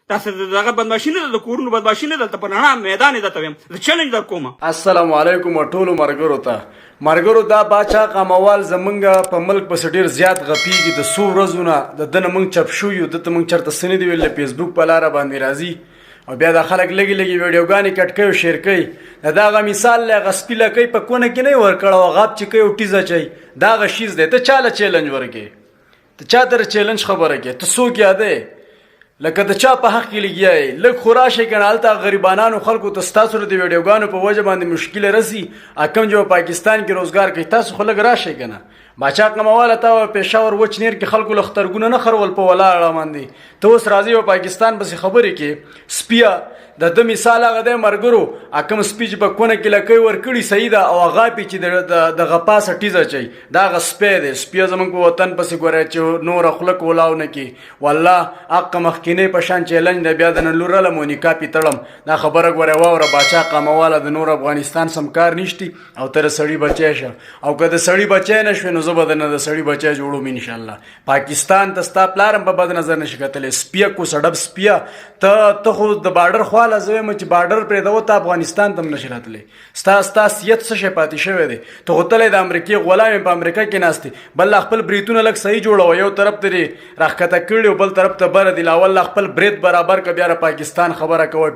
تاسو دغه بدمعشي نه ده، د کورونو بدمعشي نه دلته په رڼا میدان یې درته وایم، زه چلنج در کوم. السلام علیکم ټولو مرګرو ته. مرګرو دا باچا قاموال زمونږ په ملک پسې ډېر زیات غپیږي. د څو ورځو نه د ده نه موږ چپ شو یو، دته موږ چېرته څه نه دي ویلي، فیسبوک په لاره باندې راځي او بیا دا خلک لږې لږې ویډیوګانې کټ کوي او شیر کوي. د هغه مثال دی، هغه سپي لکۍ په کونه کې نه یې ورکړی او غاب چې کوي او ټیز اچوي، دا هغه شیز دی. ته چا له چیلنج ورکې؟ ته چا ته چیلنج خبره کوې؟ ته څوک یادی؟ لکه د چا په حق کې لګیا یې؟ لږ خو راشئ که نه، هلته غریبانانو خلکو ته ستاسو د ویډیوګانو په وجه باندې مشکله رسي، کوم چې په پاکستان کې روزګار کوي، تاسو خو لږ راشئ که نه. باچا قمواله تا پېښور وچ نیر کې خلکو له خترګونه نه خرول په ولاړه باندې، ته اوس راځې په پاکستان پسې خبرې کې. سپیه د ده مثال هغه دی مرګرو، کوم سپي چې په کونه کې لکۍ ورکړي صحیح ده، او هغه پې چې د غپاسه ټیز اچوي، دا هغه سپی دی. سپیه زموږ په وطن پسې ګورئ چې نوره خوله کولاو نه کړي. والله حق مخکینی په شان چیلنج دی، بیا د نن لورلم او نکاح پې تړم. دا خبره ګورئ واوره، باچا قامواله د نور افغانستان سم کار نشتی او ته د سړي بچی شه، او که د سړي بچی نه شوې نو زه به درنه د سړي بچی جوړوم انشاءالله. پاکستان ته ستا پلار هم په بد نظر نشي کتلی. سپیه کو سډب سپیه، ته خو د بارډر خواله زه وایم چې بارډر پرېږدوه، ته افغانستان ته هم نشي راتلی. ستا حیثیت څه شی پاتې شوی دی؟ ته خو تلی د امریکې غلام یې، په امریکا کې ناست دی. بل خپل بریتونه لږ صحیح جوړوه، یو طرف ته دې راښکته کړي او بل طرف ته بره دي. اول خپل برید برابر که، بیا د پاکستان خبره کوه.